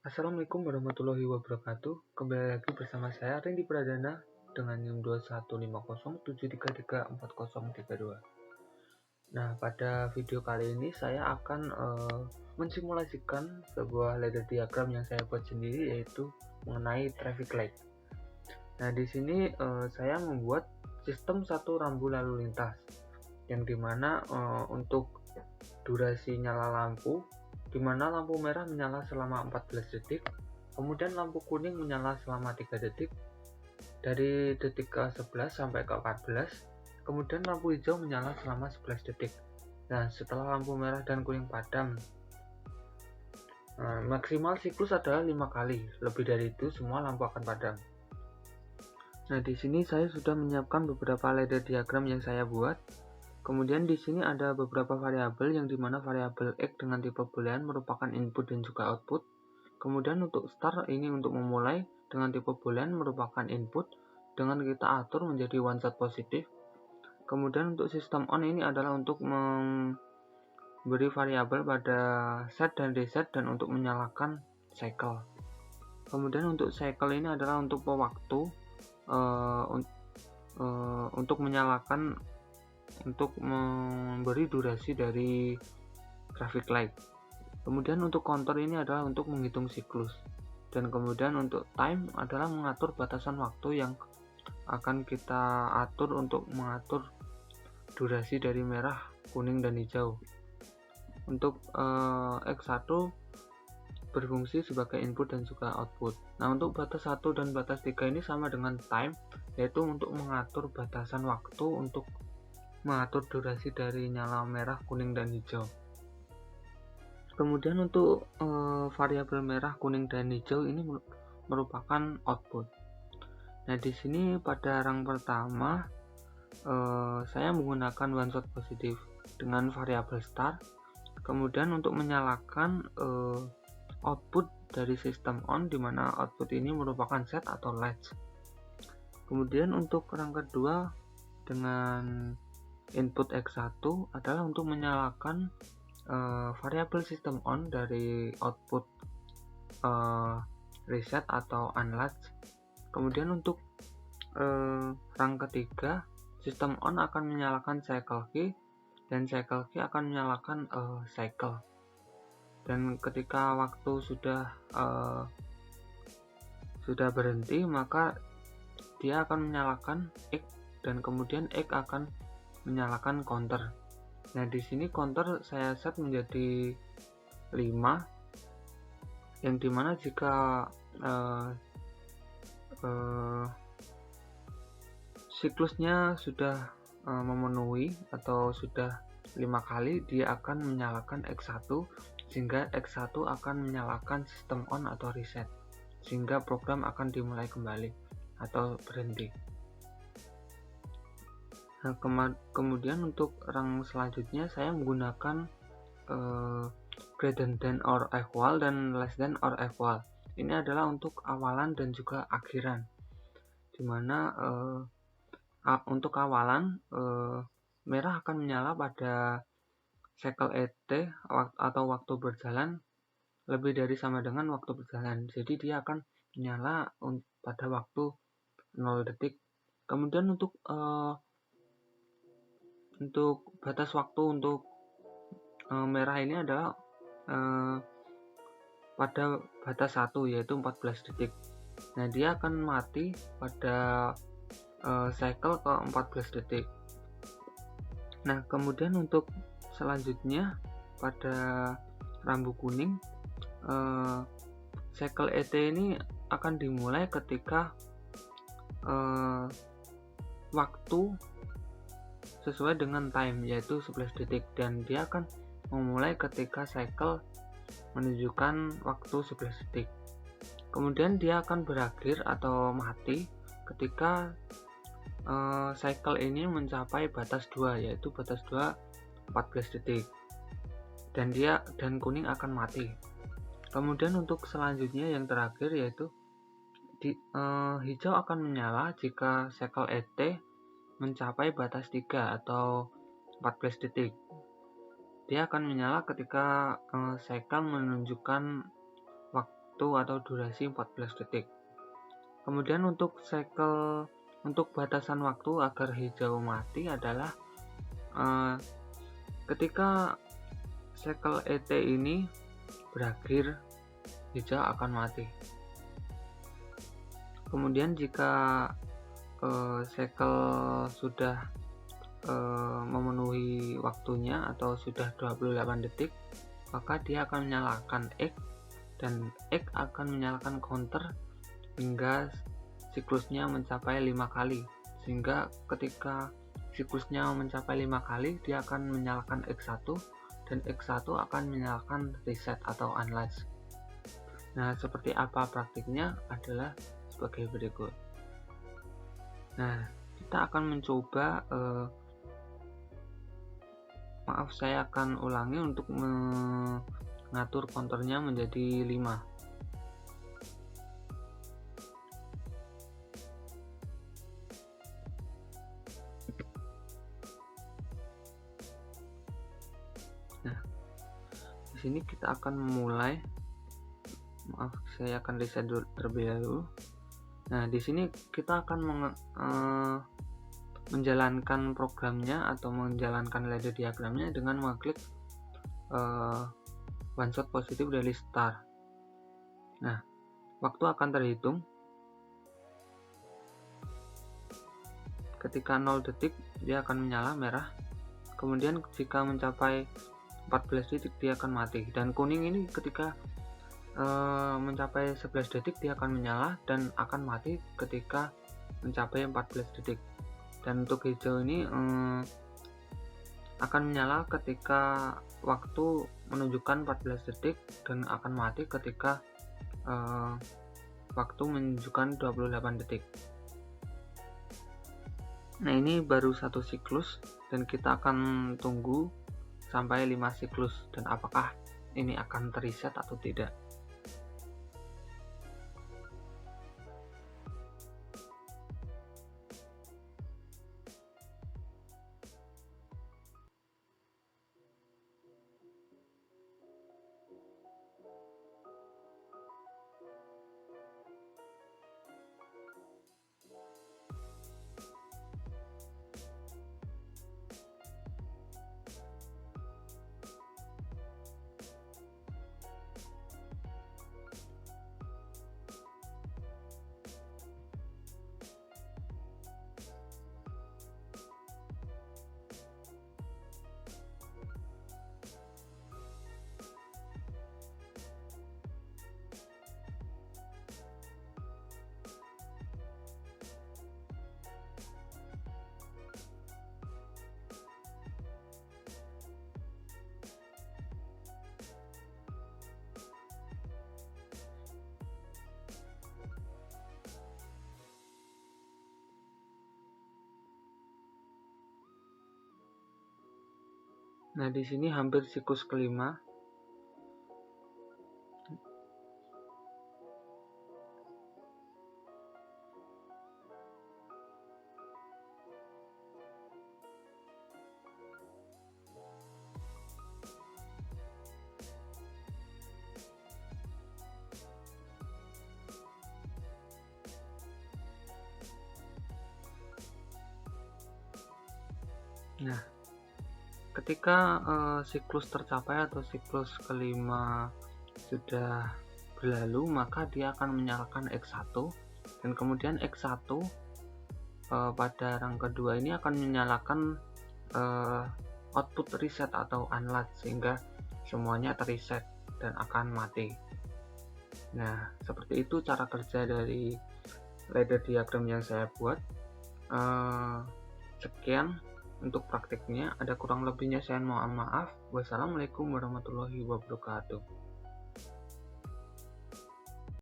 Assalamualaikum warahmatullahi wabarakatuh. Kembali lagi bersama saya Randy Pradana dengan NIM 215073340032. Nah, pada video kali ini saya akan mensimulasikan sebuah ladder diagram yang saya buat sendiri, yaitu mengenai traffic light. Nah, di sini saya membuat sistem satu rambu lalu lintas, yang dimana untuk durasi nyala lampu, di mana lampu merah menyala selama 14 detik, kemudian lampu kuning menyala selama 3 detik, dari detik ke 11 sampai ke 14, kemudian lampu hijau menyala selama 11 detik. Nah, setelah lampu merah dan kuning padam, maksimal siklus adalah 5 kali, lebih dari itu semua lampu akan padam. Nah, di sini saya sudah menyiapkan beberapa ladder diagram yang saya buat. Kemudian di sini ada beberapa variabel, yang dimana variabel X dengan tipe boolean merupakan input dan juga output. Kemudian untuk start ini untuk memulai dengan tipe boolean merupakan input dengan kita atur menjadi one shot positif. Kemudian untuk sistem on ini adalah untuk memberi variabel pada set dan reset dan untuk menyalakan cycle. Kemudian untuk cycle ini adalah untuk pewaktu untuk menyalakan, untuk memberi durasi dari traffic light. Kemudian untuk counter ini adalah untuk menghitung siklus, dan kemudian untuk time adalah mengatur batasan waktu yang akan kita atur untuk mengatur durasi dari merah, kuning, dan hijau. Untuk X1 berfungsi sebagai input dan juga output. Nah, untuk batas 1 dan batas 3 ini sama dengan time, yaitu untuk mengatur batasan waktu untuk mengatur durasi dari nyala merah, kuning, dan hijau. Kemudian untuk variabel merah, kuning, dan hijau ini merupakan output. Nah, di sini pada rang pertama saya menggunakan one shot positif dengan variabel start. Kemudian untuk menyalakan output dari sistem on, dimana output ini merupakan set atau latch. Kemudian untuk rang kedua dengan input X1 adalah untuk menyalakan variabel sistem on dari output reset atau unlatch. Kemudian untuk rang ketiga, sistem on akan menyalakan cycle key, dan cycle key akan menyalakan cycle. Dan ketika waktu sudah berhenti, maka dia akan menyalakan X, dan kemudian X akan menyalakan counter. Nah, di sini counter saya set menjadi 5, yang dimana jika siklusnya sudah memenuhi atau sudah 5 kali, dia akan menyalakan X1, sehingga X1 akan menyalakan sistem on atau reset, sehingga program akan dimulai kembali atau berhenti. Nah, kemudian untuk rang selanjutnya saya menggunakan greater than or equal dan less than or equal. Ini adalah untuk awalan dan juga akhiran, dimana untuk awalan merah akan menyala pada cycle ET atau waktu berjalan lebih dari sama dengan waktu berjalan, jadi dia akan menyala pada waktu 0 detik. Kemudian untuk batas waktu untuk merah ini adalah pada batas 1, yaitu 14 detik. Nah, dia akan mati pada cycle ke 14 detik. Nah, kemudian untuk selanjutnya pada rambu kuning, cycle ET ini akan dimulai ketika waktu sesuai dengan time, yaitu 11 detik, dan dia akan memulai ketika cycle menunjukkan waktu 11 detik. Kemudian dia akan berakhir atau mati ketika cycle ini mencapai batas 2, yaitu batas 2 14 detik, dan kuning akan mati. Kemudian untuk selanjutnya yang terakhir, yaitu hijau akan menyala jika cycle ET mencapai batas 3 atau 14 detik. Dia akan menyala ketika cycle menunjukkan waktu waktu atau durasi 14 detik. Kemudian untuk batasan waktu agar hijau mati adalah ketika cycle ET ini berakhir, hijau akan mati. Kemudian jika cycle sudah memenuhi waktunya atau sudah 28 detik, maka dia akan menyalakan X, dan X akan menyalakan counter hingga siklusnya mencapai 5 kali, sehingga ketika siklusnya mencapai 5 kali dia akan menyalakan X1, dan X1 akan menyalakan reset atau unlatch. Nah, seperti apa praktiknya adalah sebagai berikut. Nah, kita akan mencoba saya akan ulangi untuk mengatur counternya menjadi 5. Nah, di sini kita akan memulai. Saya akan reset terlebih dahulu. Nah, di sini kita akan menjalankan programnya atau menjalankan ladder diagramnya dengan mengklik one shot positif dari start. Nah, waktu akan terhitung. Ketika 0 detik dia akan menyala merah. Kemudian jika mencapai 14 detik dia akan mati, dan kuning ini ketika mencapai 11 detik dia akan menyala dan akan mati ketika mencapai 14 detik. Dan untuk hijau ini akan menyala ketika waktu menunjukkan 14 detik dan akan mati ketika waktu menunjukkan 28 detik. Nah, ini baru satu siklus dan kita akan tunggu sampai 5 siklus dan apakah ini akan terreset atau tidak. Nah, di sini hampir siklus kelima. Nah, ketika siklus tercapai atau siklus kelima sudah berlalu, maka dia akan menyalakan X1, dan kemudian X1 pada rang kedua ini akan menyalakan output reset atau unlatch, sehingga semuanya terreset dan akan mati. Nah, seperti itu cara kerja dari ladder diagram yang saya buat. Sekian untuk praktiknya, ada kurang lebihnya saya mohon maaf. Wassalamualaikum warahmatullahi wabarakatuh.